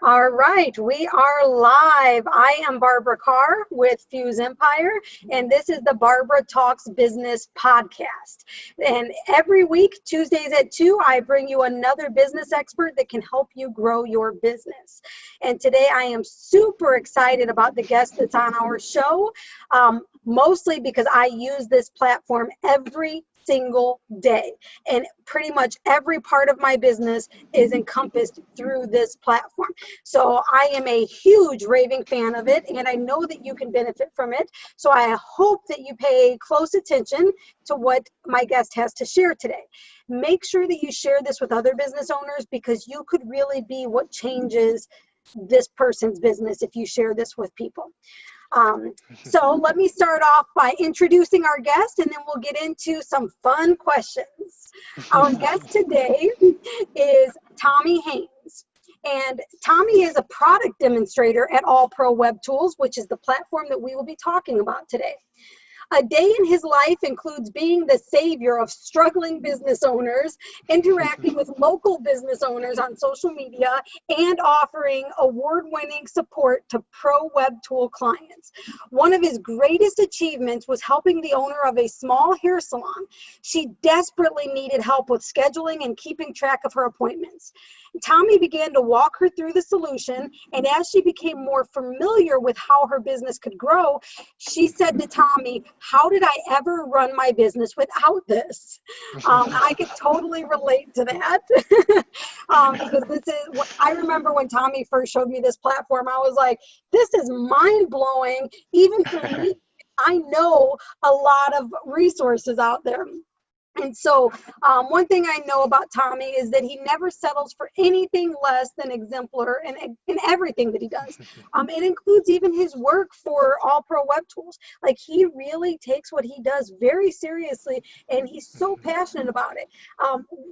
All right, we are live. I am Barbara Carr with Fuse Empire, and this is the Barbara Talks Business podcast. And every week, Tuesdays at 2, I bring you another business expert that can help you grow your business. And today I am super excited about the guest that's on our show, mostly because I use this platform every single day, and pretty much every part of my business is encompassed through this platform. So I am a huge raving fan of it, and I know that you can benefit from it. So I hope that you pay close attention to what my guest has to share today. Make sure that you share this with other business owners, because you could really be what changes this person's business if you share this with people. So let me start off by introducing our guest, and then we'll get into some fun questions. Our guest today is Tommie Haynes. And Tommie is a product demonstrator at AllProWebTools, which is the platform that we will be talking about today. A day in his life includes being the savior of struggling business owners, interacting with local business owners on social media, and offering award-winning support to pro web tool clients. One of his greatest achievements was helping the owner of a small hair salon. She desperately needed help with scheduling and keeping track of her appointments. Tommie began to walk her through the solution, and as she became more familiar with how her business could grow, she said to Tommie, "How did I ever run my business without this?" I could totally relate to that. Because this is, I remember when Tommie first showed me this platform, I was like, this is mind-blowing, even for me. I know a lot of resources out there. And so one thing I know about Tommie is that he never settles for anything less than exemplar in everything that he does. It includes even his work for AllProWebTools. Like, he really takes what he does very seriously, and he's so passionate about it.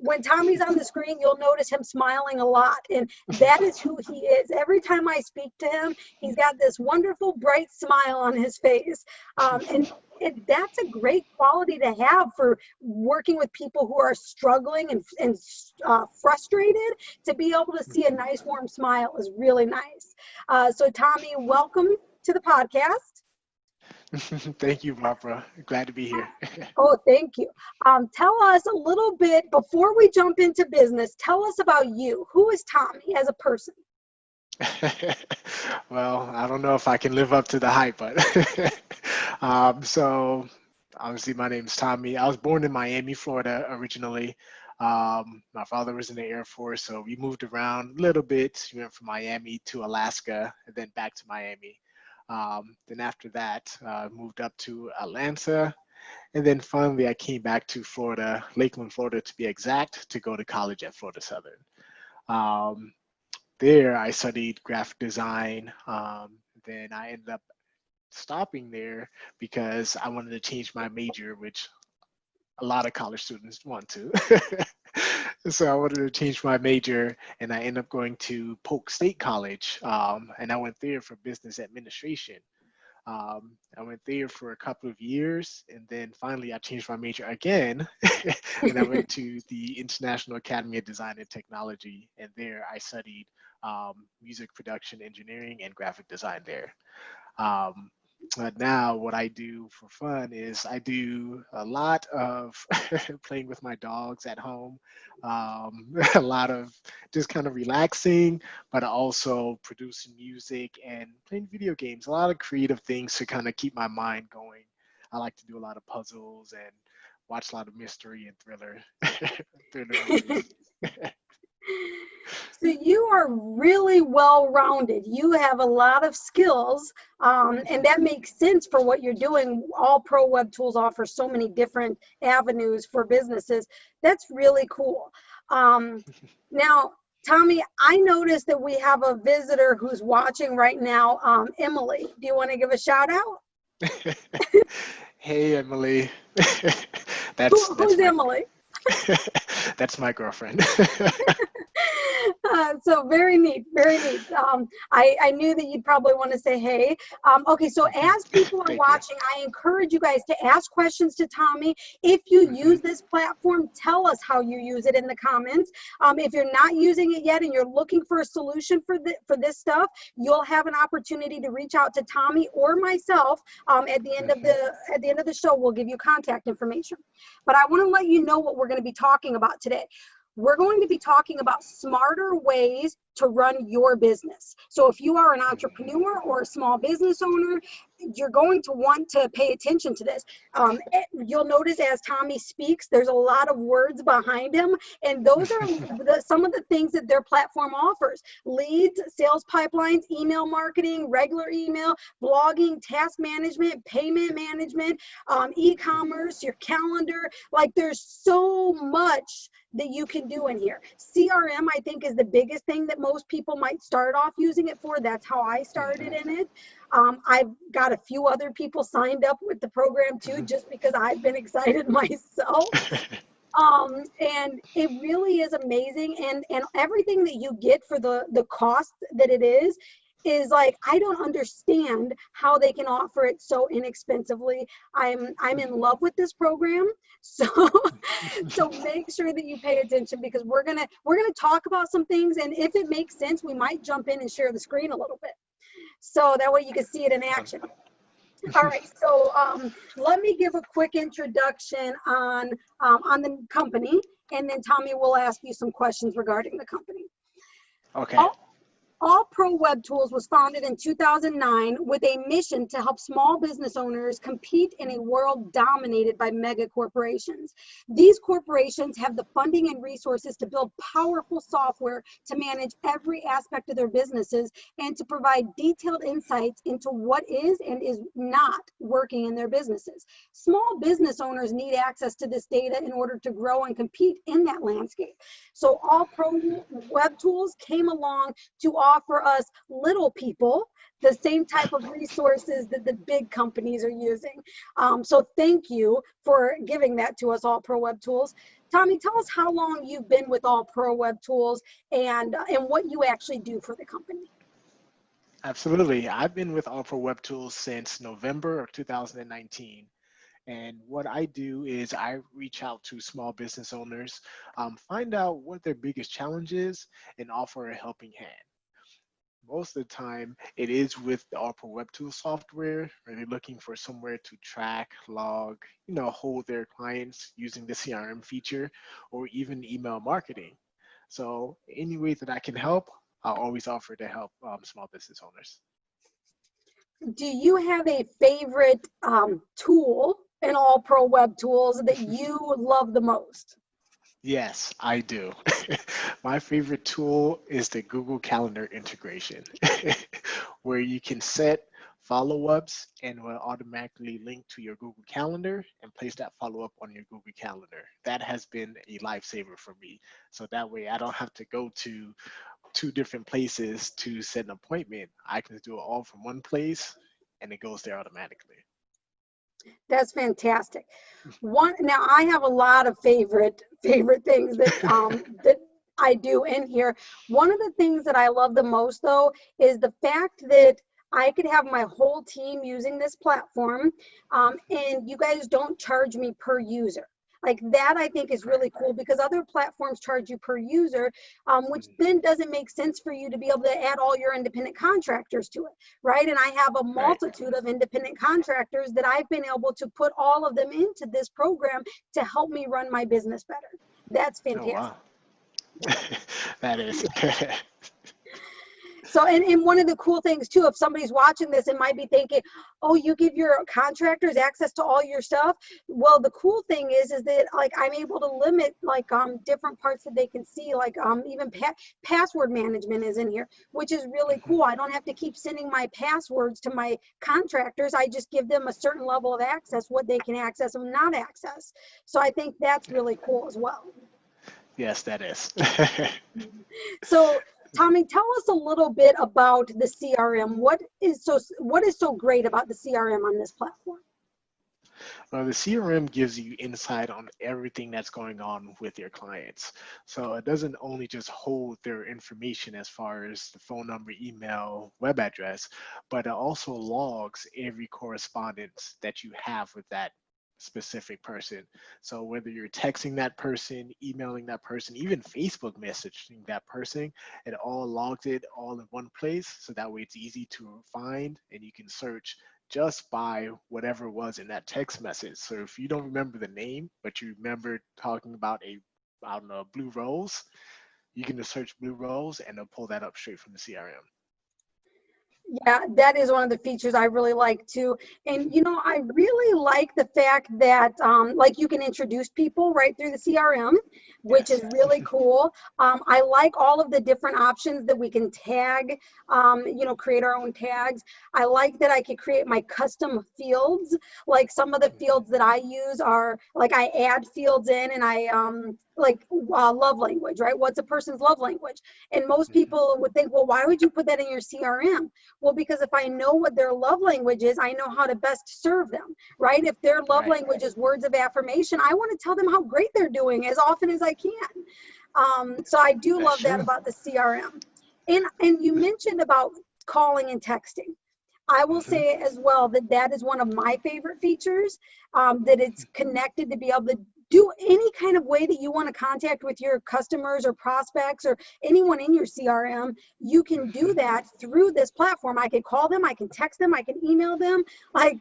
When Tommie's on the screen, you'll notice him smiling a lot, and that is who he is. Every time I speak to him, he's got this wonderful, bright smile on his face. And that's a great quality to have for working with people who are struggling and frustrated. To be able to see a nice warm smile is really nice. So Tommie, welcome to the podcast. Thank you, Barbara. Glad to be here. Oh, thank you. Tell us a little bit, before we jump into business, tell us about you. Who is Tommie as a person? Well, I don't know if I can live up to the hype, but so obviously my name's Tommie. I was born in Miami, Florida originally. My father was in the Air Force, so we moved around a little bit. We went from Miami to Alaska and then back to Miami. Then after that, moved up to Atlanta. And then finally, I came back to Florida, Lakeland, Florida to be exact, to go to college at Florida Southern. There, I studied graphic design. Then I ended up stopping there because I wanted to change my major, which a lot of college students want to. So I wanted to change my major, and I ended up going to Polk State College, and I went there for business administration. I went there for a couple of years, and then finally I changed my major again, and I went to the International Academy of Design and Technology, and there I studied music production engineering and graphic design there. But now what I do for fun is I do a lot of playing with my dogs at home, a lot of just kind of relaxing, but also producing music and playing video games, a lot of creative things to kind of keep my mind going. I like to do a lot of puzzles and watch a lot of mystery and thriller movies. So you are really well-rounded. You have a lot of skills, and that makes sense for what you're doing. AllProWebTools offers so many different avenues for businesses. That's really cool. Now, Tommie, I noticed that we have a visitor who's watching right now, Emily. Do you want to give a shout out? Hey, Emily. Who's Emily? That's my girlfriend. So very neat, very neat. I knew that you'd probably want to say hey. Okay, so as people are Thank you. watching, I encourage you guys to ask questions to Tommie. If you use this platform, tell us how you use it in the comments. If you're not using it yet and you're looking for a solution for this stuff, you'll have an opportunity to reach out to Tommie or myself. At the end of the show, we'll give you contact information. But I want to let you know what we're going to be talking about today. We're going to be talking about smarter ways to run your business. So if you are an entrepreneur or a small business owner, you're going to want to pay attention to this. You'll notice as Tommie speaks, there's a lot of words behind him, and those are some of the things that their platform offers. Leads, sales pipelines, email marketing, regular email, blogging, task management, payment management, e-commerce, your calendar. Like there's so much that you can do in here. CRM, I think, is the biggest thing that most people might start off using it for. That's how I started in it. I've got a few other people signed up with the program too, just because I've been excited myself. And it really is amazing. And everything that you get for the cost that it is like, I don't understand how they can offer it so inexpensively. I'm in love with this program. So so make sure that you pay attention, because we're gonna talk about some things, and if it makes sense, we might jump in and share the screen a little bit, so that way you can see it in action. All right, so let me give a quick introduction on the company, and then Tommie will ask you some questions regarding the company. Okay. AllProWebTools was founded in 2009 with a mission to help small business owners compete in a world dominated by mega corporations. These corporations have the funding and resources to build powerful software to manage every aspect of their businesses and to provide detailed insights into what is and is not working in their businesses. Small business owners need access to this data in order to grow and compete in that landscape. So AllProWebTools came along to offer us little people the same type of resources that the big companies are using. So thank you for giving that to us, AllProWebTools. Tommie, tell us how long you've been with AllProWebTools and what you actually do for the company. Absolutely. I've been with AllProWebTools since November of 2019. And what I do is I reach out to small business owners, find out what their biggest challenge is, and offer a helping hand. Most of the time, it is with the AllProWebTools software, where they're looking for somewhere to track, log, hold their clients using the CRM feature, or even email marketing. So any way that I can help, I'll always offer to help small business owners. Do you have a favorite tool in AllProWebTools that you love the most? Yes, I do. My favorite tool is the Google Calendar integration, where you can set follow-ups and will automatically link to your Google Calendar and place that follow-up on your Google Calendar. That has been a lifesaver for me. So that way I don't have to go to 2 different places to set an appointment. I can do it all from one place and it goes there automatically. That's fantastic. Now I have a lot of favorite things that that I do in here. One of the things that I love the most, though, is the fact that I could have my whole team using this platform, and you guys don't charge me per user. Like that, I think is really cool, because other platforms charge you per user, which then doesn't make sense for you to be able to add all your independent contractors to it, right? And I have a multitude of independent contractors that I've been able to put all of them into this program to help me run my business better. That's fantastic. Oh, wow. That is. So, and one of the cool things too, if somebody's watching this and might be thinking, oh, you give your contractors access to all your stuff. Well, the cool thing is that like I'm able to limit like different parts that they can see, like even password management is in here, which is really cool. I don't have to keep sending my passwords to my contractors. I just give them a certain level of access, what they can access and not access. So I think that's really cool as well. Yes, that is. So Tommie, tell us a little bit about the CRM. What is so great about the CRM on this platform? Well, the CRM gives you insight on everything that's going on with your clients. So it doesn't only just hold their information as far as the phone number, email, web address, but it also logs every correspondence that you have with that specific person. So whether you're texting that person, emailing that person, even Facebook messaging that person, it all logs it all in one place. So that way it's easy to find and you can search just by whatever was in that text message. So if you don't remember the name, but you remember talking about I don't know, blue rose, you can just search blue rose and it'll pull that up straight from the CRM. Yeah, that is one of the features I really like too. And I really like the fact that like you can introduce people right through the CRM, which Yes. is really cool. I like all of the different options that we can tag, create our own tags. I like that I could create my custom fields. Like some of the fields that I use are like I add fields in and I love language, right? What's a person's love language? And most people would think, well, why would you put that in your CRM? Well, because if I know what their love language is, I know how to best serve them, right? If their love Right. language is words of affirmation, I want to tell them how great they're doing as often as I can. So I do That's love that true. about the CRM. And you mentioned about calling and texting. I will Hmm. say as well that that is one of my favorite features, that it's connected to be able to do any kind of way that you want to contact with your customers or prospects or anyone in your CRM. You can do that through this platform. I can call them, I can text them, I can email them. Like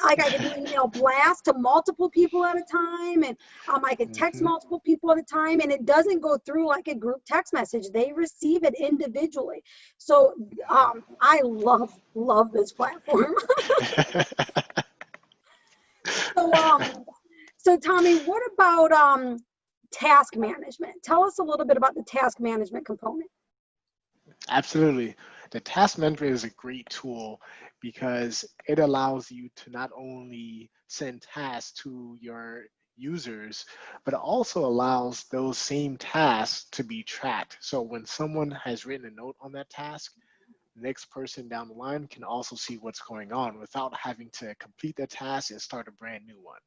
I can do email blast to multiple people at a time, and I can text Hmm. multiple people at a time, and it doesn't go through like a group text message. They receive it individually. So I love this platform. So so Tommie, what about task management? Tell us a little bit about the task management component. Absolutely. The task management is a great tool because it allows you to not only send tasks to your users, but it also allows those same tasks to be tracked. So when someone has written a note on that task, the next person down the line can also see what's going on without having to complete the task and start a brand new one.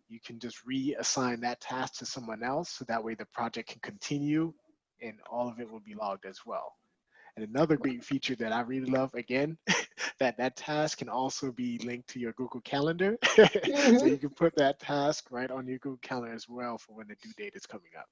You can just reassign that task to someone else so that way the project can continue and all of it will be logged as well. And another great feature that I really love, again, that task can also be linked to your Google Calendar. So Mhm. you can put that task right on your Google Calendar as well for when the due date is coming up.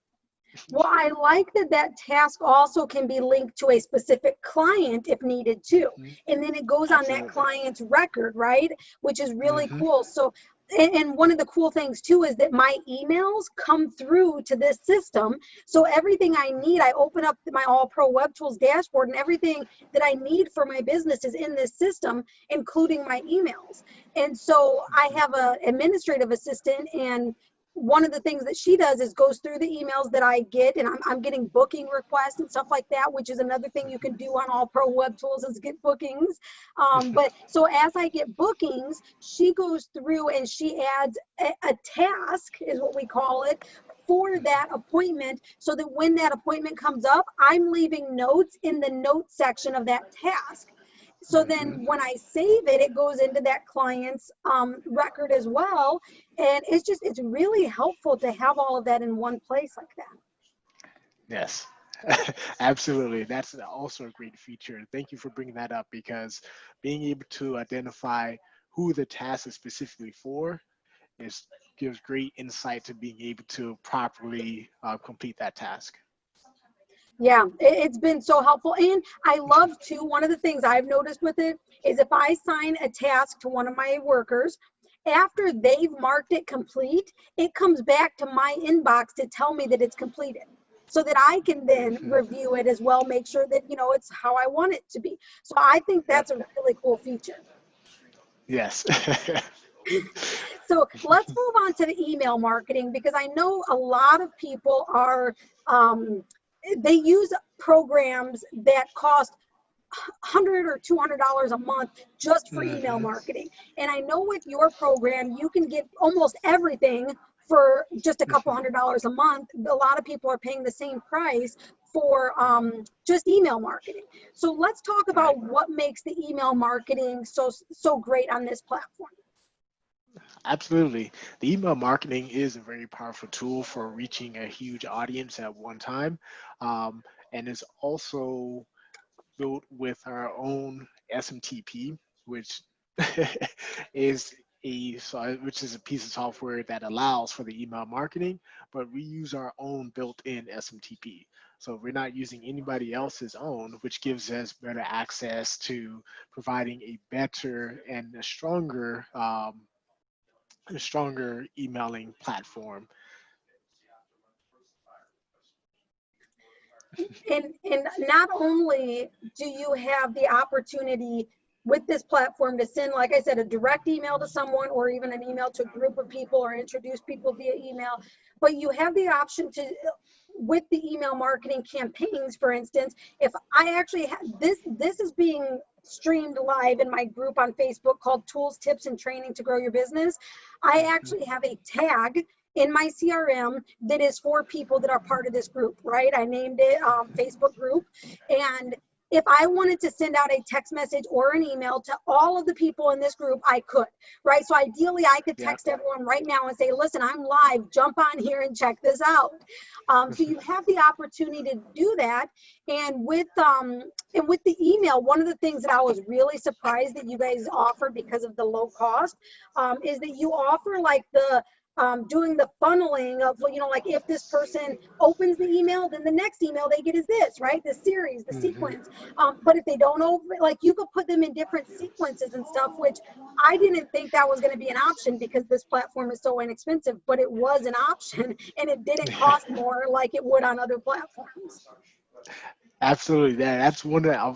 Well, I like that that task also can be linked to a specific client if needed too. Hmm. And then it goes on that Absolutely. client's record, right? Which is really Hmm. cool. So, and one of the cool things too is that my emails come through to this system. So everything I need, I open up my AllProWebTools dashboard and everything that I need for my business is in this system, including my emails. And so I have an administrative assistant, and one of the things that she does is goes through the emails that I get, and I'm getting booking requests and stuff like that, which is another thing you can do on All Pro Web Tools is get bookings. But so as I get bookings, she goes through and she adds a task, is what we call it, for that appointment, so that when that appointment comes up, I'm leaving notes in the note section of that task. So Hmm. then when I save it, it goes into that client's record as well. And it's really helpful to have all of that in one place like that. Yes, absolutely. That's also a great feature. Thank you for bringing that up because being able to identify who the task is specifically for is gives great insight to being able to properly complete that task. Yeah, it's been so helpful. And I love too, one of the things I've noticed with it is if I sign a task to one of my workers, after they've marked it complete, it comes back to my inbox to tell me that it's completed, so that I can then Hmm. review it as well, make sure that, it's how I want it to be. So I think Yep. that's a really cool feature. Yes. So let's move on to the email marketing, because I know a lot of people are, um, they use programs that cost $100 or $200 a month just for email Hmm. marketing. And I know with your program, you can get almost everything for just a couple $100 a month. A lot of people are paying the same price for just email marketing. So let's talk Right. about what makes the email marketing so great on this platform. Absolutely. The email marketing is a very powerful tool for reaching a huge audience at one time. Um, and it's also built with our own SMTP, which is which is a piece of software that allows for the email marketing, but we use our own built-in SMTP. So we're not using anybody else's own, which gives us better access to providing a better and a stronger emailing platform. And not only do you have the opportunity with this platform to send, like I said, a direct email to someone or even an email to a group of people or introduce people via email, but you have the option to, with the email marketing campaigns, for instance, if I actually this is being streamed live in my group on Facebook called Tools, Tips, and Training to Grow Your Business. I Mhm. actually have a tag in my CRM that is for people that are part of this group, right? I named it Facebook group. And if I wanted to send out a text message or an email to all of the people in this group, I could, right? So ideally, I could Yeah. text everyone right now and say, listen, I'm live, jump on here and check this out. So you have the opportunity to do that. And with the email, one of the things that I was really surprised that you guys offer because of the low cost is that you offer like the doing the funneling of, you know, like if this person opens the email, then the next email they get is this, right? The series, the Hmm. sequence. But if they don't open, like you could put them in different sequences and stuff, which I didn't think that was going to be an option because this platform is so inexpensive, but it was an option and it didn't cost more like it would on other platforms. Absolutely. That's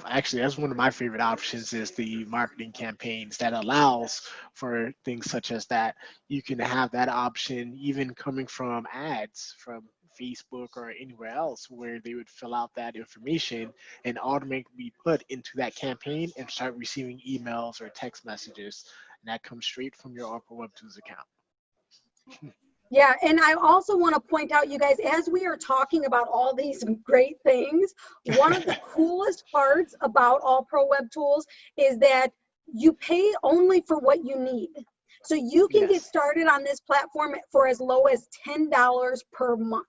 actually that's one of my favorite options is the marketing campaigns that allows for things such as that. You can have that option even coming from ads from Facebook or anywhere else where they would fill out that information and automatically be put into that campaign and start receiving emails or text messages. And that comes straight from your Opera Web Tools account. Yeah, and I also want to point out, you guys, as we are talking about all these great things, one of the coolest parts about All Pro Web Tools is that you pay only for what you need. So you can get Yes. started on this platform for as low as $10 per month.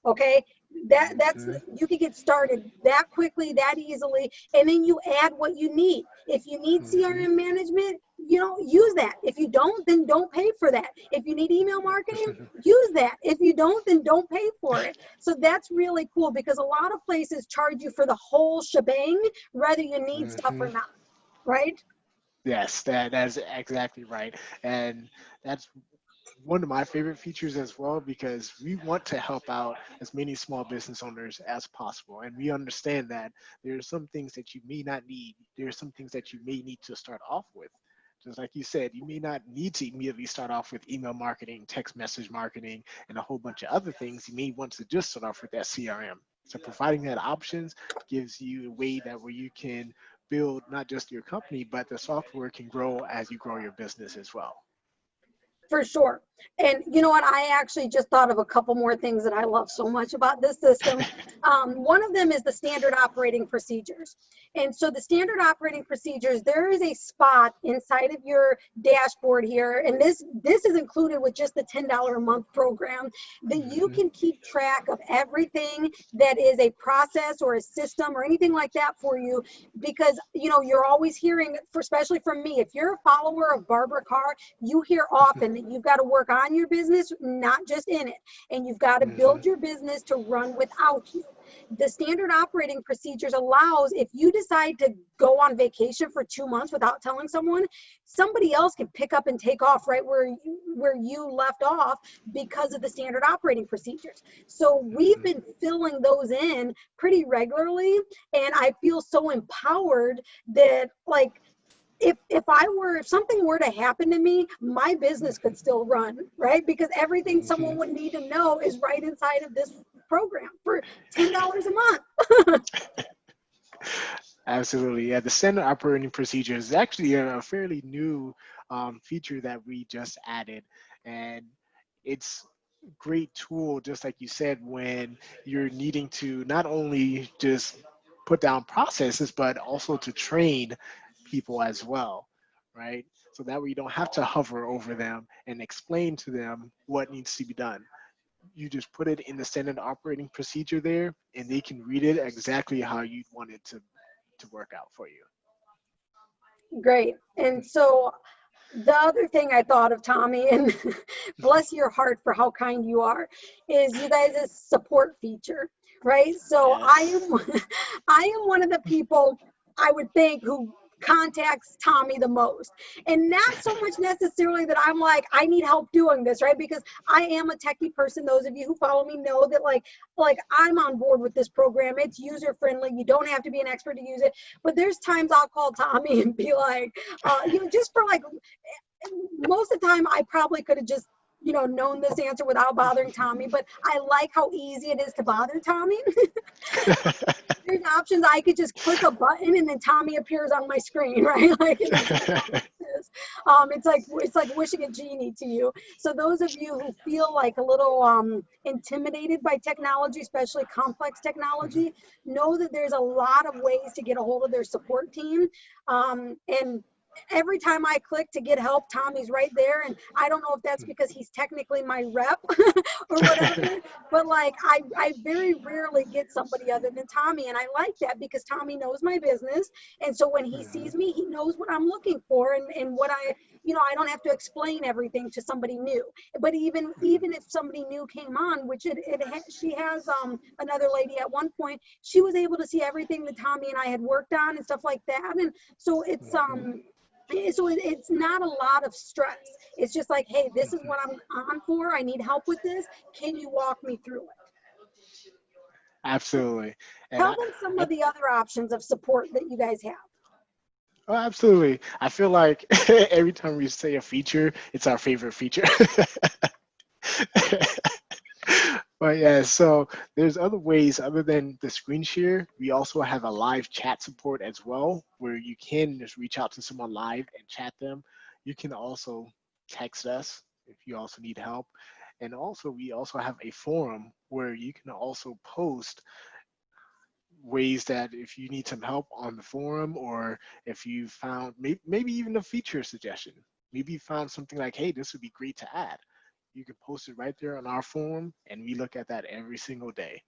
Okay, that's Mhm. you can get started that quickly, that easily, and then you add what you need. If you need Mhm. CRM management, you know, use that. If you don't, then don't pay for that. If you need email marketing, use that. If you don't, then don't pay for it. So that's really cool because a lot of places charge you for the whole shebang, whether you need stuff or Mhm. not, right? Yes, that's exactly right. And that's one of my favorite features as well because we want to help out as many small business owners as possible. And we understand that there are some things that you may not need. There are some things that you may need to start off with. Just like you said, you may not need to immediately start off with email marketing, text message marketing, and a whole bunch of other things. You may want to just start off with that CRM. So providing that options gives you a way that where you can build not just your company, but the software can grow as you grow your business as well. For sure. And you know what? I actually just thought of a couple more things that I love so much about this system. One of them is the standard operating procedures. And so the standard operating procedures, there is a spot inside of your dashboard here, and this is included with just the $10 a month program, that you Mhm. can keep track of everything that is a process or a system or anything like that for you, because you know you're always hearing, for, especially from me, if you're a follower of Barbara Carr, you hear often that you've got to work on your business, not just in it. And you've got to Mhm. build your business to run without you. The standard operating procedures allows, if you decide to go on vacation for 2 months without telling someone, somebody else can pick up and take off right where you left off because of the standard operating procedures. So we've Mhm. been filling those in pretty regularly, and I feel so empowered that, like, if something were to happen to me, my business could still run, right? Because everything someone Mhm. would need to know is right inside of this program for $10 a month. Absolutely. Yeah, the standard operating procedure is actually a fairly new feature that we just added. And it's a great tool, just like you said, when you're needing to not only just put down processes, but also to train people as well, right? So that way you don't have to hover over them and explain to them what needs to be done. You just put it in the standard operating procedure there, and they can read it exactly how you'd want it to work out for you. Great. And so the other thing I thought of, Tommie, and bless your heart for how kind you are, is you guys' support feature, right? So Yes. I am one of the people I would think who contacts Tommie the most. And not so much necessarily that I'm like, I need help doing this, right? Because I am a techie person. Those of you who follow me know that like I'm on board with this program. It's user friendly. You don't have to be an expert to use it. But there's times I'll call Tommie and be like, just for like, most of the time I probably could have just known this answer without bothering Tommie, but I like how easy it is to bother Tommie. There's options. I could just click a button and then Tommie appears on my screen, right? Like it's like wishing a genie to you. So those of you who feel like a little intimidated by technology, especially complex technology, know that there's a lot of ways to get a hold of their support team. And every time I click to get help, Tommie's right there. And I don't know if that's because he's technically my rep or whatever, but like I very rarely get somebody other than Tommie. And I like that because Tommie knows my business. And so when he sees me, he knows what I'm looking for and what I don't have to explain everything to somebody new. But even if somebody new came on, which she has another lady at one point, she was able to see everything that Tommie and I had worked on and stuff like that. And so it's not a lot of stress. It's just like, hey, this is what I'm on for. I need help with this. Can you walk me through it? Absolutely. And Tell them some of the other options of support that you guys have. oh, absolutely. I feel like every time we say a feature, it's our favorite feature. But yeah, so there's other ways other than the screen share. We also have a live chat support as well, where you can just reach out to someone live and chat them. You can also text us if you also need help. And also, we also have a forum where you can also post ways that if you need some help on the forum, or if you found maybe even a feature suggestion, maybe you found something like, hey, this would be great to add. You can post it right there on our forum, and we look at that every single day.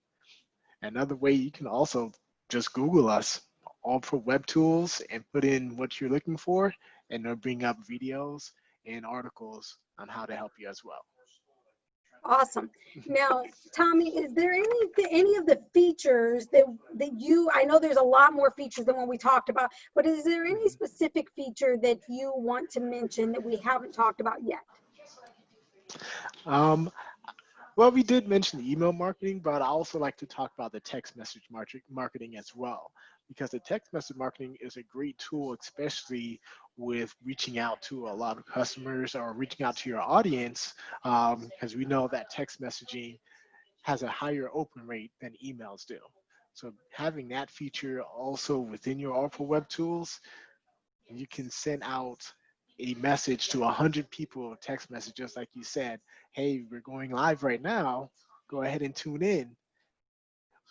Another way, you can also just Google us, AllProWebTools, and put in what you're looking for, and they'll bring up videos and articles on how to help you as well. Awesome. Now, Tommie, is there any of the features that I know there's a lot more features than what we talked about, but is there any specific feature that you want to mention that we haven't talked about yet? Well, we did mention email marketing, but I also like to talk about the text message marketing as well, because the text message marketing is a great tool, especially with reaching out to a lot of customers or reaching out to your audience, because we know that text messaging has a higher open rate than emails do. So having that feature also within your AllProWebTools, you can send out a message to 100 people, text messages like you said, hey, we're going live right now, go ahead and tune in.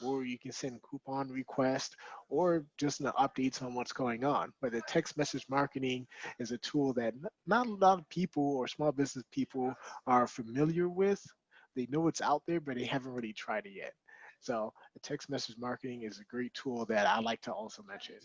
Or you can send coupon requests or just the updates on what's going on. But the text message marketing is a tool that not a lot of people or small business people are familiar with. They know it's out there, but they haven't really tried it yet. So the text message marketing is a great tool that I like to also mention.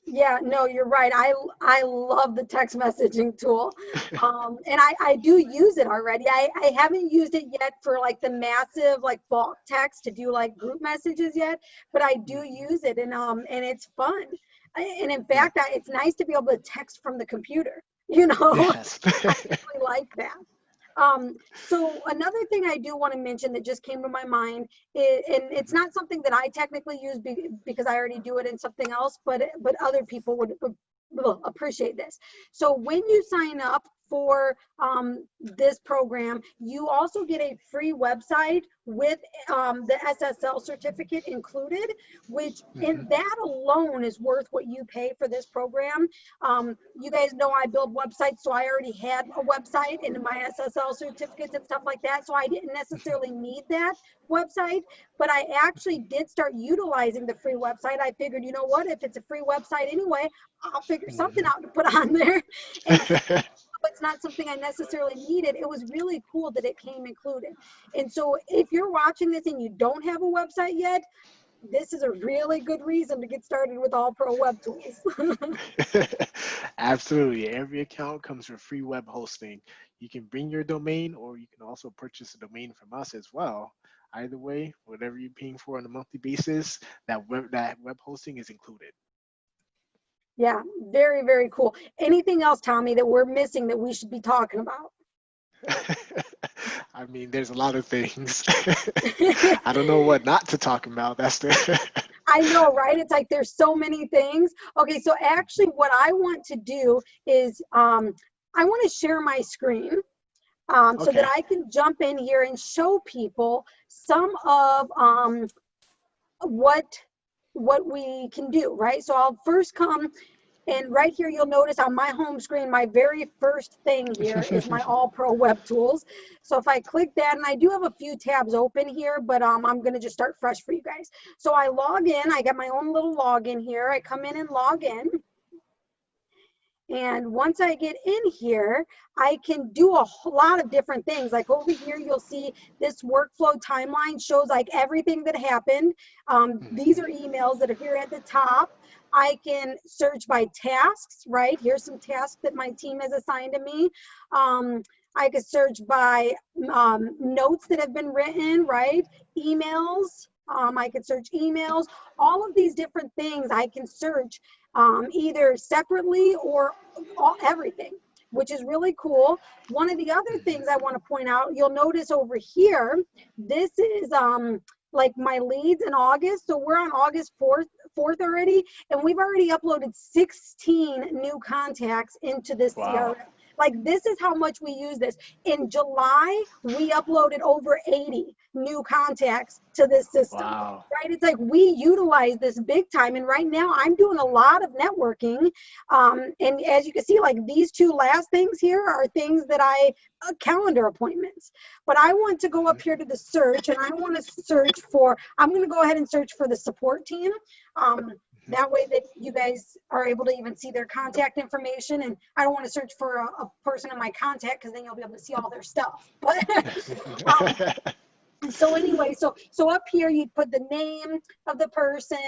Yeah, no, you're right. I love the text messaging tool. And I do use it already. I haven't used it yet for like the massive like bulk text to do like group messages yet, but I do use it and it's fun. And in fact, it's nice to be able to text from the computer, Yes. I really like that. So another thing I do want to mention that just came to my mind, and it's not something that I technically use because I already do it in something else, but other people would appreciate this. So when you sign up for this program, you also get a free website with the SSL certificate included, which in that alone is worth what you pay for this program. You guys know I build websites, so I already had a website and my SSL certificates and stuff like that, so I didn't necessarily need that website, but I actually did start utilizing the free website. I figured, you know what, if it's a free website anyway, I'll figure something out to put on there. And it's not something I necessarily needed. It was really cool that it came included. And so if you're watching this and you don't have a website yet, this is a really good reason to get started with AllProWebTools. Absolutely. Every account comes with free web hosting. You can bring your domain, or you can also purchase a domain from us as well. Either way, whatever you're paying for on a monthly basis, that web hosting is included. Yeah, very, very cool. Anything else, Tommie, that we're missing that we should be talking about? I mean, there's a lot of things. I don't know what not to talk about. That's the I know, right? It's like there's so many things. Okay, so actually what I want to do is I want to share my screen so that I can jump in here and show people some of what we can do, right? So I'll first come, and right here you'll notice on my home screen, my very first thing here is my AllProWebTools. So if I click that, and I do have a few tabs open here, but I'm gonna just start fresh for you guys. So I log in, I got my own little login here. I come in and log in. And once I get in here, I can do a whole lot of different things. Like over here, you'll see this workflow timeline shows like everything that happened. These are emails that are here at the top. I can search by tasks, right? Here's some tasks that my team has assigned to me. I could search by notes that have been written, right? Emails. I could search emails. All of these different things I can search either separately or everything, which is really cool. One of the other things I want to point out, you'll notice over here, this is like my leads in August. So we're on August 4th already, and we've already uploaded 16 new contacts into this CRM. Like, this is how much we use this. In July, we uploaded over 80 new contacts to this system. Right? It's like we utilize this big time. And right now I'm doing a lot of networking. And as you can see, like these two last things here are things that calendar appointments. But I want to go up here to the search, and I want to search for, I'm going to go ahead and search for the support team. That way that you guys are able to even see their contact information. And I don't want to search for a person in my contact, because then you'll be able to see all their stuff. But so anyway, so up here you put the name of the person,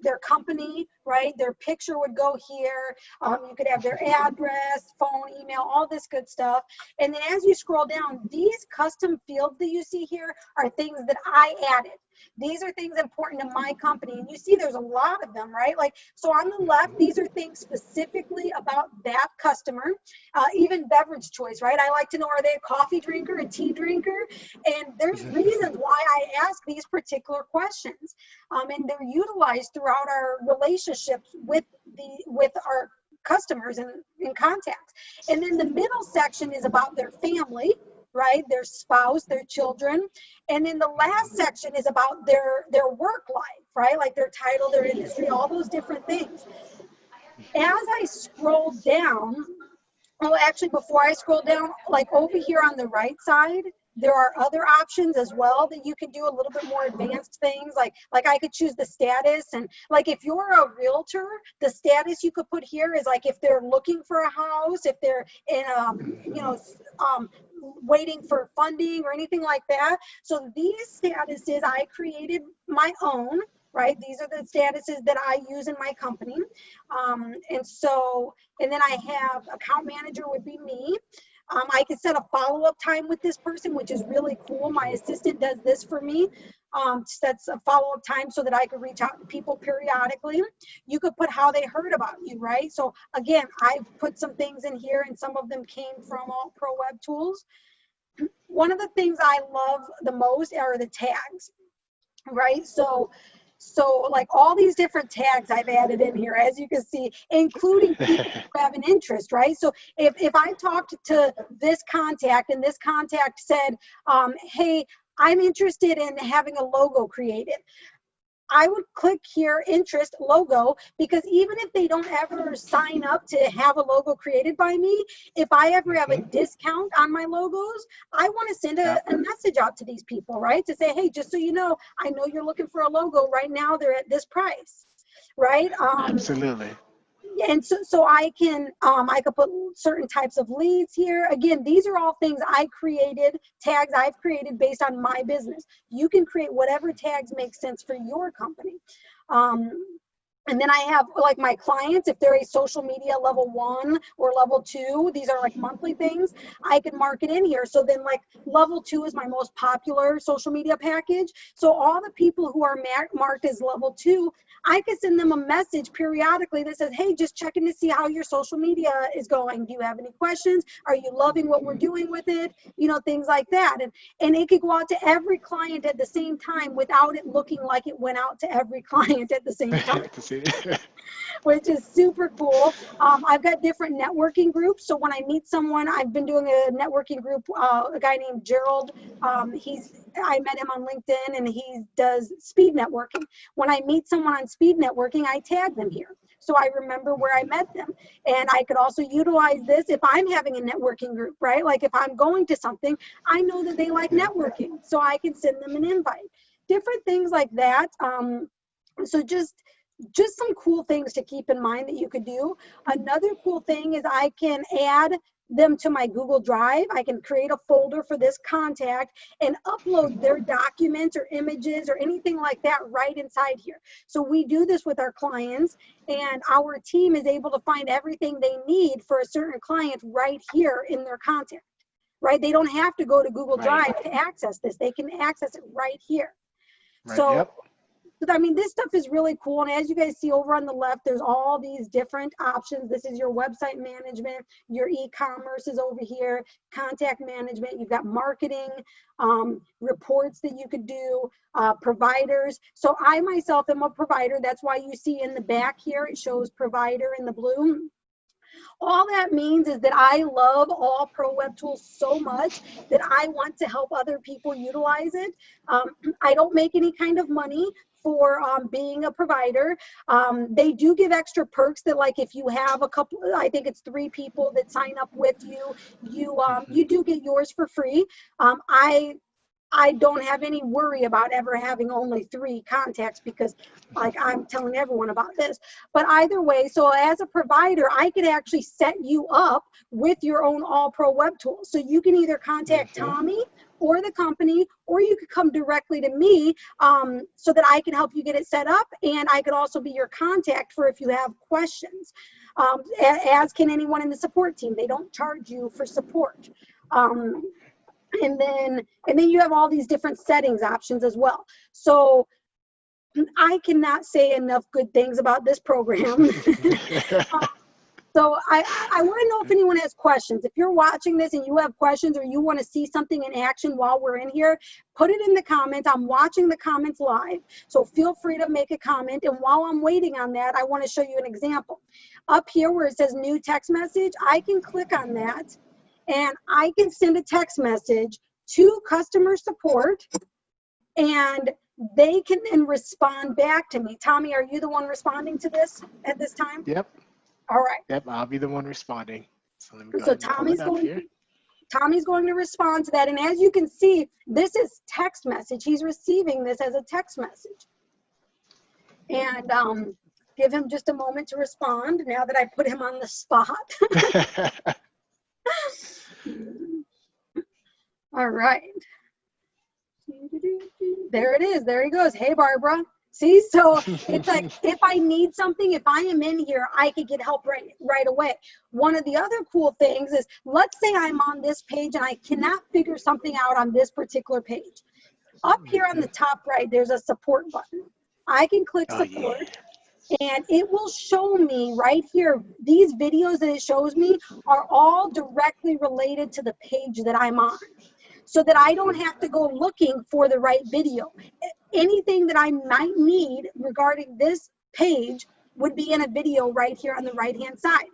their company, right? Their picture would go here. You could have their address, phone, email, all this good stuff. And then as you scroll down, these custom fields that you see here are things that I added. These are things important to my company. And you see there's a lot of them, right? Like, so on the left, these are things specifically about that customer, even beverage choice, right? I like to know, are they a coffee drinker, a tea drinker? And there's reasons why I ask these particular questions. And they're utilized throughout our relationships with our customers and contacts. And then the middle section is about their family, right? Their spouse, their children. And then the last section is about their work life, right? Like their title, their industry, all those different things. As I scroll down, well, actually, before I scroll down, like over here on the right side, there are other options as well that you can do a little bit more advanced things. Like I could choose the status, and like if you're a realtor, the status you could put here is like if they're looking for a house, if they're in waiting for funding or anything like that. So these statuses, I created my own, right? These are the statuses that I use in my company. And then I have account manager would be me. I can set a follow-up time with this person, which is really cool. My assistant does this for me. Sets a follow-up time so that I could reach out to people periodically. You could put how they heard about you, right? So again, I've put some things in here, and some of them came from AllProWebTools. One of the things I love the most are the tags, right? So So like all these different tags I've added in here, as you can see, including people who have an interest, right? So if I talked to this contact and this contact said, hey, I'm interested in having a logo created, I would click here, interest, logo, because even if they don't ever sign up to have a logo created by me, if I ever have a discount on my logos, I want to send a message out to these people, right? To say, hey, just so you know, I know you're looking for a logo. Right now, they're at this price, right? Absolutely. And so I could put certain types of leads here. Again, these are all things I created, tags I've created based on my business. You can create whatever tags make sense for your company. And then I have like my clients, if they're a social media level 1 or level 2, these are like monthly things, I can mark it in here. So then like level 2 is my most popular social media package. So all the people who are marked as level 2, I could send them a message periodically that says, hey, just checking to see how your social media is going. Do you have any questions? Are you loving what we're doing with it? You know, things like that. And it could go out to every client at the same time without it looking like it went out to every client at the same time. Which is super cool. I've got different networking groups. So when I meet someone, I've been doing a networking group, a guy named Gerald. I met him on LinkedIn and he does speed networking. When I meet someone on speed networking, I tag them here. So I remember where I met them. And I could also utilize this if I'm having a networking group, right? Like if I'm going to something, I know that they like networking. So I can send them an invite. Different things like that. So just some cool things to keep in mind that you could do. Another cool thing is I can add them to my Google Drive. I can create a folder for this contact and upload their documents or images or anything like that right inside here. So we do this with our clients and our team is able to find everything they need for a certain client right here in their contact, right? They don't have to go to Google Drive to access this. They can access it right here. So I mean, this stuff is really cool. And as you guys see over on the left, there's all these different options. This is your website management. Your e-commerce is over here. Contact management. You've got marketing, reports that you could do, providers. So I myself am a provider. That's why you see in the back here, it shows provider in the blue. All that means is that I love AllProWebTools so much that I want to help other people utilize it. I don't make any kind of money for being a provider. They do give extra perks that, like, if you have a couple, I think it's 3 people that sign up with you, you do get yours for free. I don't have any worry about ever having only 3 contacts because, like, I'm telling everyone about this. But either way, so as a provider, I could actually set you up with your own AllProWebTools. So you can either contact Tommie or the company, or you could come directly to me so that I can help you get it set up. And I could also be your contact for if you have questions, as can anyone in the support team. They don't charge you for support. And then you have all these different settings options as well. So I cannot say enough good things about this program. So I want to know if anyone has questions. If you're watching this and you have questions or you want to see something in action while we're in here, put it in the comments. I'm watching the comments live, so feel free to make a comment. And while I'm waiting on that, I want to show you an example. Up here where it says new text message, I can click on that and I can send a text message to customer support and they can then respond back to me. Tommie, are you the one responding to this at this time? Yep. All right. Yep, I'll be the one responding. So let me go So ahead and pull it up here. Tommie's going to respond to that. And as you can see, this is text message. He's receiving this as a text message. And give him just a moment to respond now that I put him on the spot. All right. There it is. There he goes. Hey, Barbara. See, so it's like if I need something, if I am in here, I could get help right away. One of the other cool things is, let's say I'm on this page and I cannot figure something out on this particular page. Up here on the top right, there's a support button. I can click support. And it will show me right here, these videos that it shows me are all directly related to the page that I'm on, so that I don't have to go looking for the right video. anything that I might need regarding this page would be in a video right here on the right-hand side.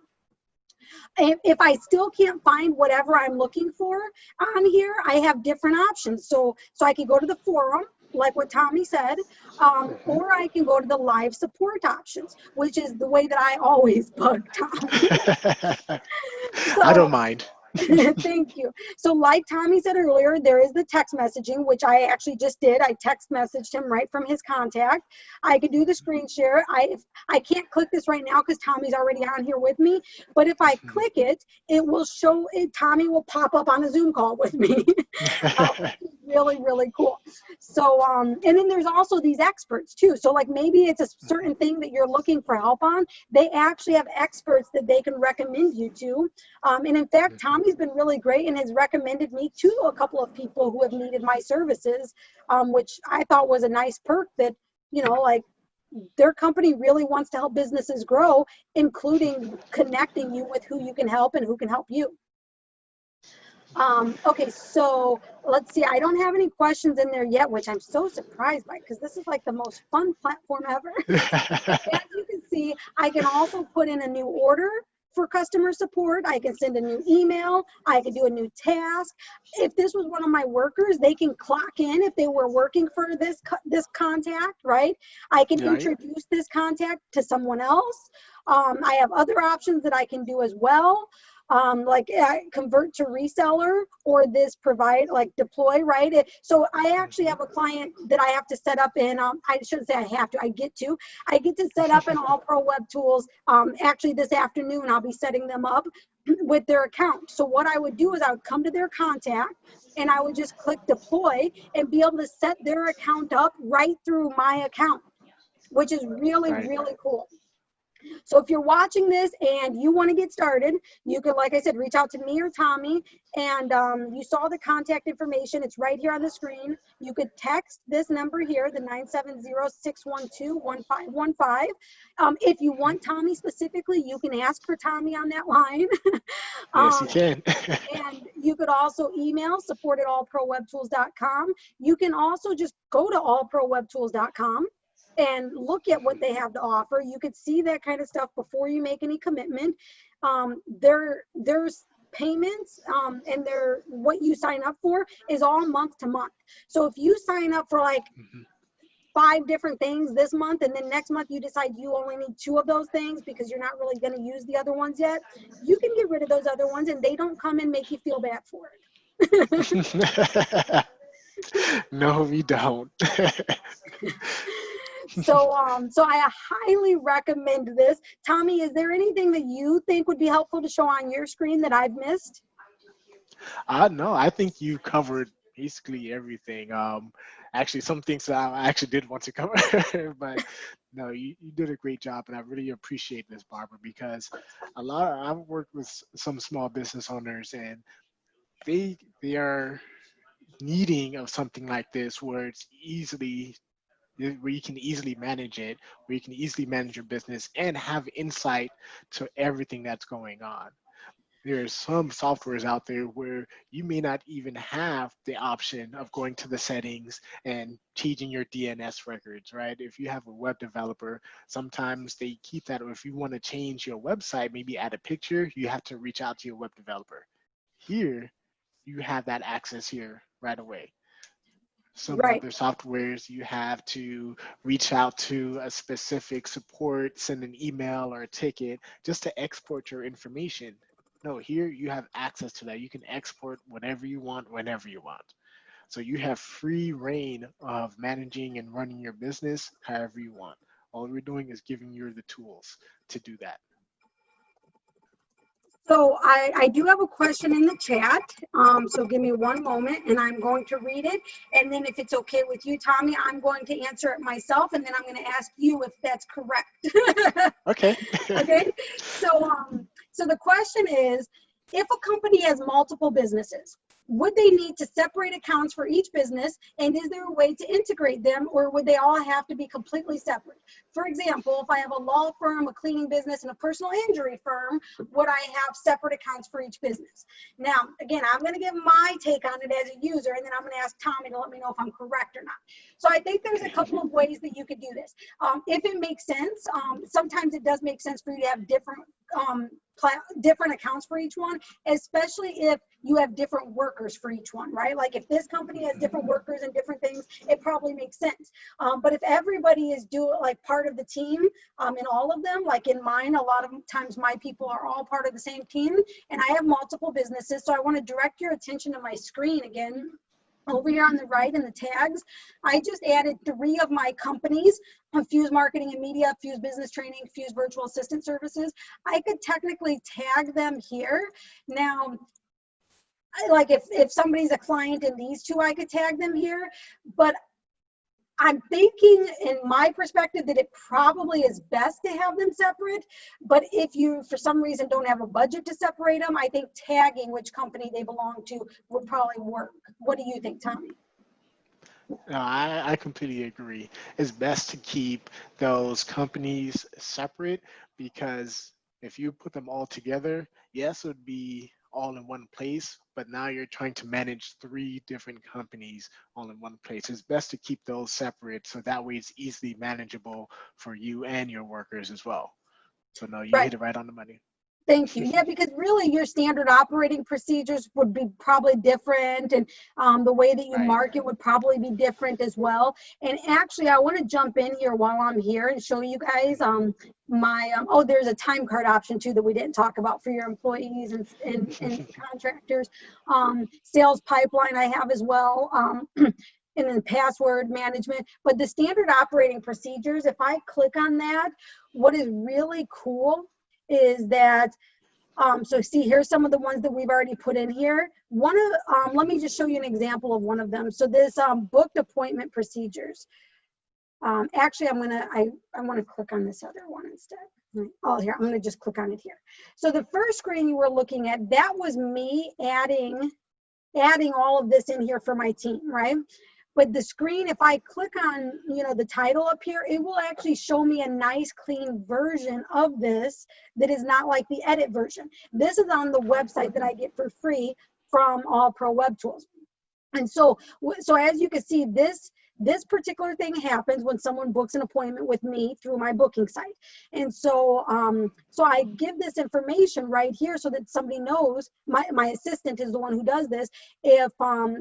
If I still can't find whatever I'm looking for on here, I have different options. So I can go to the forum, like what Tommie said, or I can go to the live support options, which is the way that I always bug Tommie. I don't mind. Thank you. So like Tommie said earlier, there is the text messaging, which I actually just did. I text messaged him right from his contact. I could do the screen share. I can't click this right now because Tommie's already on here with me. But if I click it, it will show it. Tommie will pop up on a Zoom call with me. Really, really cool. So, and then there's also these experts too. So like maybe it's a certain thing that you're looking for help on. They actually have experts that they can recommend you to. And in fact, Tommie's been really great and has recommended me to a couple of people who have needed my services, which I thought was a nice perk that, you know, like their company really wants to help businesses grow, including connecting you with who you can help and who can help you. Okay, so let's see. I don't have any questions in there yet, which I'm so surprised by because this is like the most fun platform ever. As you can see, I can also put in a new order for customer support. I can send a new email. I can do a new task. If this was one of my workers, they can clock in if they were working for this contact, right? I can introduce this contact to someone else. I have other options that I can do as well. Like convert to reseller or this provide like deploy, right? So I actually have a client that I have to set up in, I shouldn't say I have to, I get to set up in AllProWebTools. Actually this afternoon, I'll be setting them up with their account. So what I would do is I would come to their contact and I would just click deploy and be able to set their account up right through my account, which is really, really cool. So if you're watching this and you want to get started, you can, like I said, reach out to me or Tommie. And you saw the contact information. It's right here on the screen. You could text this number here, the 970-612-1515. If you want Tommie specifically, you can ask for Tommie on that line. Yes, you can. And you could also email support@allprowebtools.com. You can also just go to allprowebtools.com and look at what they have to offer. You could see that kind of stuff before you make any commitment. There's payments and what you sign up for is all month to month. So if you sign up for like 5 different things this month and then next month you decide you only need 2 of those things because you're not really going to use the other ones yet, you can get rid of those other ones and they don't come and make you feel bad for it. No, we don't. So I highly recommend this. Tommie, is there anything that you think would be helpful to show on your screen that I've missed? No, I think you covered basically everything. Actually, some things that I actually did want to cover, but no, you did a great job, and I really appreciate this, Barbara, because I've worked with some small business owners, and they are needing of something like this where you can easily manage it, where you can easily manage your business and have insight to everything that's going on. There's some softwares out there where you may not even have the option of going to the settings and changing your DNS records, right? If you have a web developer, sometimes they keep that, or if you want to change your website, maybe add a picture, you have to reach out to your web developer. Here, you have that access here right away. Some other softwares, you have to reach out to a specific support, send an email or a ticket just to export your information. No, here you have access to that. You can export whatever you want, whenever you want. So you have free reign of managing and running your business however you want. All we're doing is giving you the tools to do that. So I do have a question in the chat. So give me one moment and I'm going to read it. And then if it's okay with you, Tommie, I'm going to answer it myself. And then I'm going to ask you if that's correct. Okay. Okay. So the question is, if a company has multiple businesses, would they need to separate accounts for each business, and is there a way to integrate them, or would they all have to be completely separate? For example, if I have a law firm, a cleaning business, and a personal injury firm, would I have separate accounts for each business? Now, again, I'm going to give my take on it as a user, and then I'm going to ask Tommie to let me know if I'm correct or not. So I think there's a couple of ways that you could do this. If it makes sense, sometimes it does make sense for you to have different accounts for each one, especially if you have different workers for each one, right? Like if this company has different workers and different things, it probably makes sense. But if everybody is like part of the team in all of them, like in mine, a lot of times my people are all part of the same team, and I have multiple businesses. So I want to direct your attention to my screen again. Over here on the right in the tags, I just added 3 of my companies: Fuse Marketing and Media, Fuse Business Training, Fuse Virtual Assistant Services. I could technically tag them here. Now, like if somebody's a client in these 2, I could tag them here, but I'm thinking in my perspective that it probably is best to have them separate. But if you, for some reason, don't have a budget to separate them, I think tagging which company they belong to would probably work. What do you think, Tommie? No, I completely agree. It's best to keep those companies separate, because if you put them all together, yes, it would be all in one place, but now you're trying to manage 3 different companies all in one place. It's best to keep those separate, so that way it's easily manageable for you and your workers as well. So no, you hit it right on the money. Thank you. Yeah, because really your standard operating procedures would be probably different, and the way that you market would probably be different as well. And actually, I want to jump in here while I'm here and show you guys oh, there's a time card option too that we didn't talk about for your employees and contractors. Sales pipeline I have as well. And then password management. But the standard operating procedures, if I click on that, what is really cool is that, so see, here's some of the ones that we've already put in here. One of, let me just show you an example of one of them. So this booked appointment procedures. Actually, I want to click on this other one instead. Oh, here, I'm going to just click on it here. So the first screen you were looking at, that was me adding all of this in here for my team, right? But the screen, if I click on, the title up here, it will actually show me a nice clean version of this that is not like the edit version. This is on the website that I get for free from AllProWebTools. And so as you can see, this particular thing happens when someone books an appointment with me through my booking site. And so I give this information right here so that somebody knows, my assistant is the one who does this, if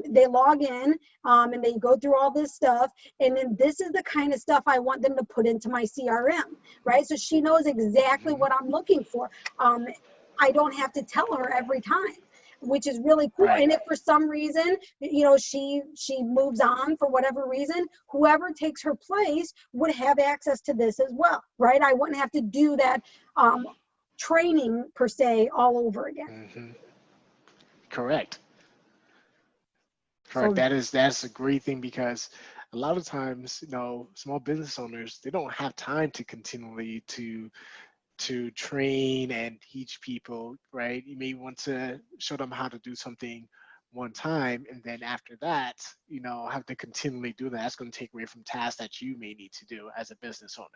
they log in and they go through all this stuff, and then this is the kind of stuff I want them to put into my CRM, right? So she knows exactly what I'm looking for. I don't have to tell her every time, which is really cool. And if for some reason, she moves on for whatever reason, whoever takes her place would have access to this as well, right? I wouldn't have to do that training per se all over again. Correct. So, that's a great thing, because a lot of times, small business owners, they don't have time to continually to train and teach people, right? You may want to show them how to do something one time, and then after that, have to continually do that. That's going to take away from tasks that you may need to do as a business owner.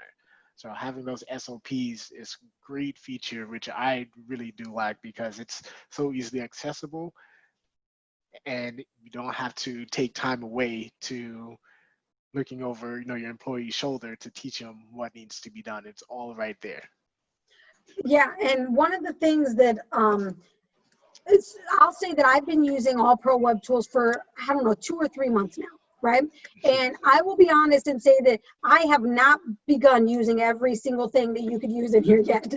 So having those SOPs is a great feature, which I really do like, because it's so easily accessible, and you don't have to take time away to looking over, your employee's shoulder to teach them what needs to be done. It's all right there. Yeah, and one of the things that I'll say that I've been using AllProWebTools for, 2 or 3 months now, right? And I will be honest and say that I have not begun using every single thing that you could use in here yet.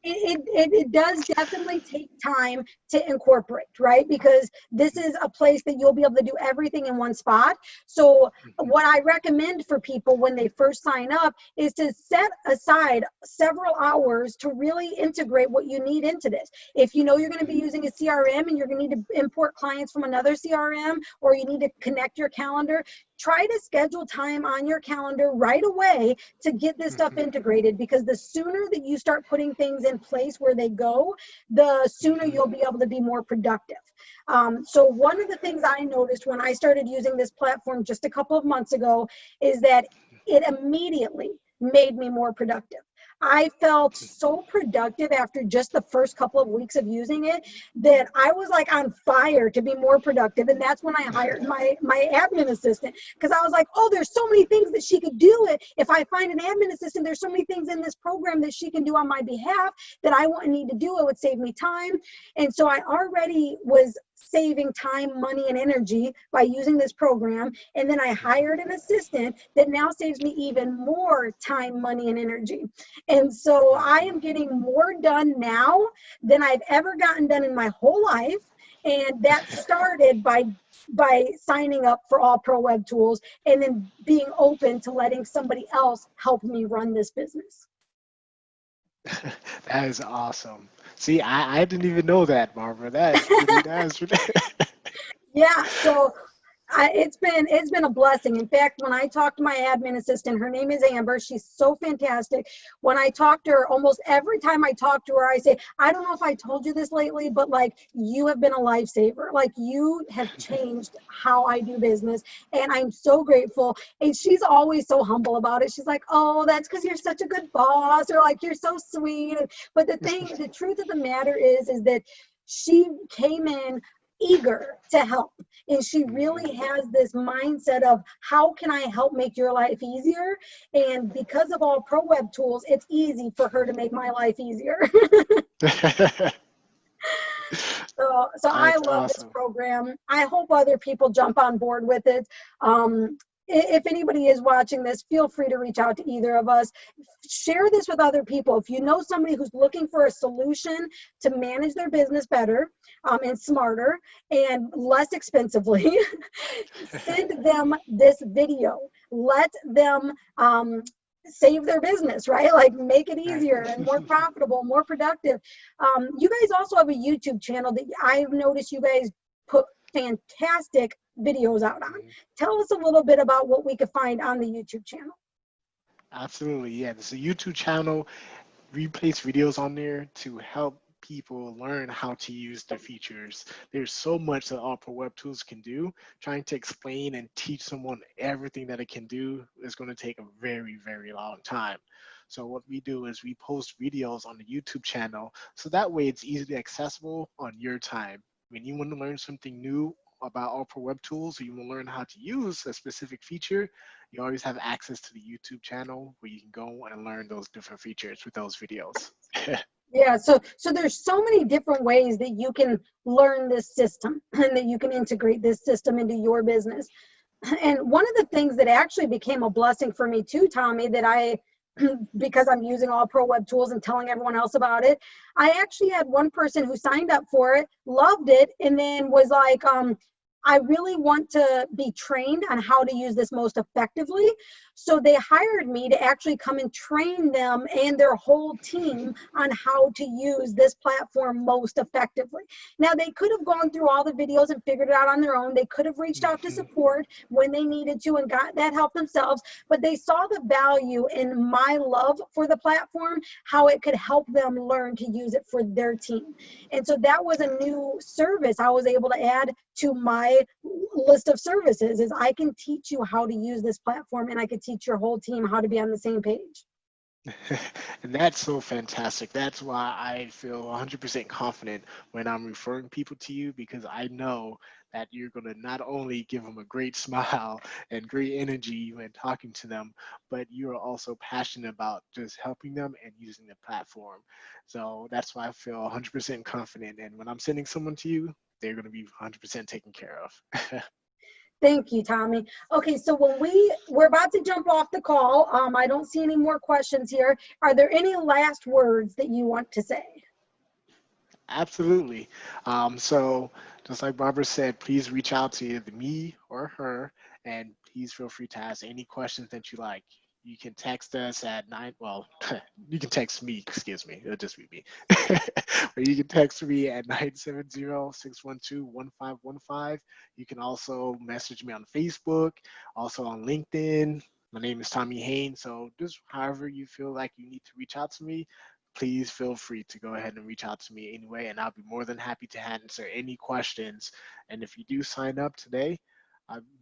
It does definitely take time to incorporate, right? Because this is a place that you'll be able to do everything in one spot. So what I recommend for people when they first sign up is to set aside several hours to really integrate what you need into this. If you know you're going to be using a CRM and you're going to need to import clients from another CRM, or you need to connect your calendar, try to schedule time on your calendar right away to get this stuff integrated, because the sooner that you start putting things in place where they go, the sooner you'll be able to be more productive. So one of the things I noticed when I started using this platform just a couple of months ago is that it immediately made me more productive. I felt so productive after just the first couple of weeks of using it that I was like on fire to be more productive. And that's when I hired my admin assistant, because I was like, oh, there's so many things that she could do. If I find an admin assistant, there's so many things in this program that she can do on my behalf that I wouldn't need to do. It would save me time. And so I already was saving time, money, and energy by using this program. And then I hired an assistant that now saves me even more time, money, and energy. And so I am getting more done now than I've ever gotten done in my whole life. And that started by signing up for AllProWebTools and then being open to letting somebody else help me run this business. That is awesome. See, I didn't even know that, Barbara. That is pretty nice. Yeah, so it's been a blessing. In fact, when I talk to my admin assistant, her name is Amber. She's so fantastic. When I talk to her, almost every time I talk to her, I say, I don't know if I told you this lately, but like, you have been a lifesaver. Like, you have changed how I do business, and I'm so grateful. And she's always so humble about it. She's like, oh, that's because you're such a good boss, or like, you're so sweet. But the truth of the matter is that she came in eager to help. And she really has this mindset of, how can I help make your life easier? And because of AllProWebTools, it's easy for her to make my life easier. So I love this program. I hope other people jump on board with it. If anybody is watching this, feel free to reach out to either of us. Share this with other people. If you know somebody who's looking for a solution to manage their business better and smarter and less expensively, send them this video. Let them save their business, right? Like, make it easier and more profitable, more productive. You guys also have a YouTube channel that I've noticed you guys put fantastic videos out on. Tell us a little bit about what we could find on the YouTube channel. Absolutely, yeah. There's a YouTube channel. We place videos on there to help people learn how to use the features. There's so much that AllProWebTools can do. Trying to explain and teach someone everything that it can do is going to take a very, very long time. So what we do is we post videos on the YouTube channel, so that way it's easily accessible on your time. When you want to learn something new about AllProWebTools, or you want to learn how to use a specific feature, you always have access to the YouTube channel where you can go and learn those different features with those videos. Yeah, so there's so many different ways that you can learn this system and that you can integrate this system into your business. And one of the things that actually became a blessing for me too, Tommie, that because I'm using AllProWebTools and telling everyone else about it, I actually had one person who signed up for it, loved it, and then was like, I really want to be trained on how to use this most effectively. So they hired me to actually come and train them and their whole team on how to use this platform most effectively. Now, they could have gone through all the videos and figured it out on their own. They could have reached out to support when they needed to and got that help themselves, but they saw the value in my love for the platform, how it could help them learn to use it for their team. And so that was a new service I was able to add to my list of services, is I can teach you how to use this platform, and I can teach your whole team how to be on the same page. And that's so fantastic. That's why I feel 100% confident when I'm referring people to you, because I know that you're going to not only give them a great smile and great energy when talking to them, but you're also passionate about just helping them and using the platform. So that's why I feel 100% confident. And when I'm sending someone to you, they're going to be 100% taken care of. Thank you, Tommie. Okay, so when we're about to jump off the call, I don't see any more questions here. Are there any last words that you want to say? Absolutely. So just like Barbara said, please reach out to either me or her, and please feel free to ask any questions that you like. You can text us at you can text me, excuse me, it'll just be me. But you can text me at 970-612-1515. You can also message me on Facebook, also on LinkedIn. My name is Tommie Haynes. So just however you feel like you need to reach out to me, please feel free to go ahead and reach out to me anyway, and I'll be more than happy to answer any questions. And if you do sign up today,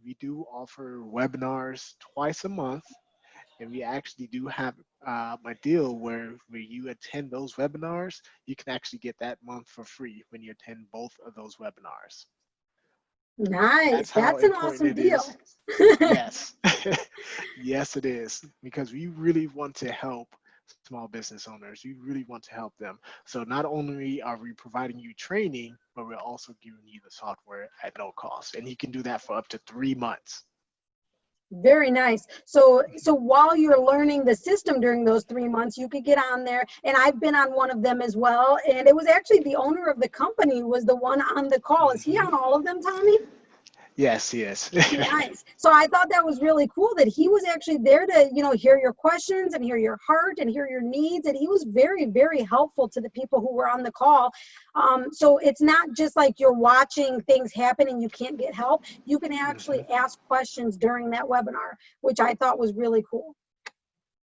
we do offer webinars twice a month, and we actually do have a deal where you attend those webinars, you can actually get that month for free when you attend both of those webinars. Nice. That's how That's an important awesome it deal. is. Yes. Yes, it is, because we really want to help small business owners. We really want to help them. So not only are we providing you training, but we're also giving you the software at no cost. And you can do that for up to 3 months. Very nice. So while you're learning the system during those 3 months, you could get on there. And I've been on one of them as well. And it was actually the owner of the company was the one on the call. Is he on all of them, Tommie? Yes, yes. Nice. So I thought that was really cool that he was actually there to, hear your questions and hear your heart and hear your needs. And he was very, very helpful to the people who were on the call. So it's not just like you're watching things happen and you can't get help. You can actually ask questions during that webinar, which I thought was really cool.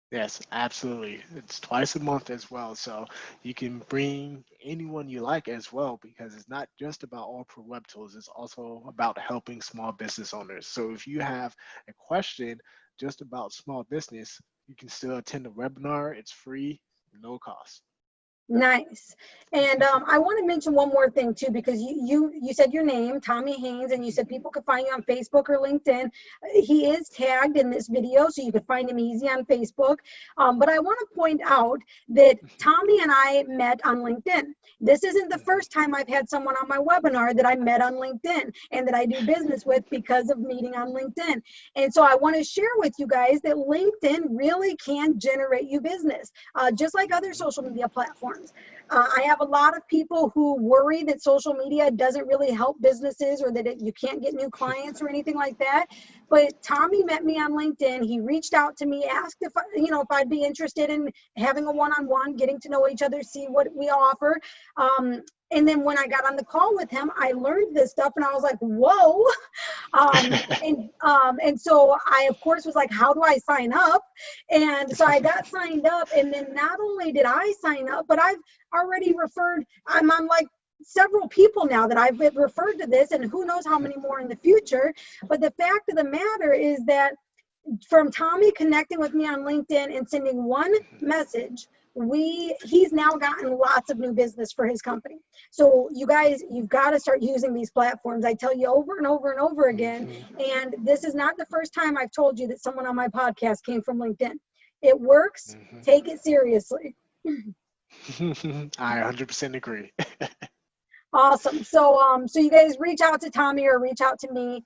Yes, absolutely. It's twice a month as well. So you can bring anyone you like as well, because it's not just about AllProWebTools. It's also about helping small business owners. So if you have a question just about small business, you can still attend the webinar. It's free, no cost. Nice. And I want to mention one more thing too, because you said your name, Tommie Haynes, and you said people could find you on Facebook or LinkedIn. He is tagged in this video, so you could find him easy on Facebook. But I want to point out that Tommie and I met on LinkedIn. This isn't the first time I've had someone on my webinar that I met on LinkedIn and that I do business with because of meeting on LinkedIn. And so I want to share with you guys that LinkedIn really can generate you business, just like other social media platforms. I have a lot of people who worry that social media doesn't really help businesses or that you can't get new clients or anything like that. But Tommie met me on LinkedIn. He reached out to me, asked if I'd be interested in having a one-on-one, getting to know each other, see what we offer. And then when I got on the call with him, I learned this stuff and I was like, whoa. And so I, of course, was like, how do I sign up? And so I got signed up. And then not only did I sign up, but I've already referred, I'm on like several people now that I've been referred to this, and who knows how many more in the future. But the fact of the matter is that from Tommie connecting with me on LinkedIn and sending one message, he's now gotten lots of new business for his company. So you guys, you've got to start using these platforms. I tell you over and over and over again. And this is not the first time I've told you that someone on my podcast came from LinkedIn. It works. Take it seriously. I 100% agree. Awesome. So you guys reach out to Tommie or reach out to me.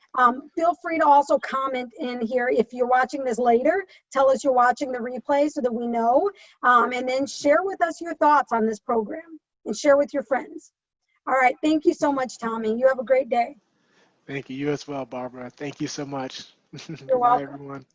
Feel free to also comment in here if you're watching this later. Tell us you're watching the replay so that we know. And then share with us your thoughts on this program and share with your friends. All right. Thank you so much, Tommie. You have a great day. Thank you. You as well, Barbara. Thank you so much. You're Bye, welcome. everyone.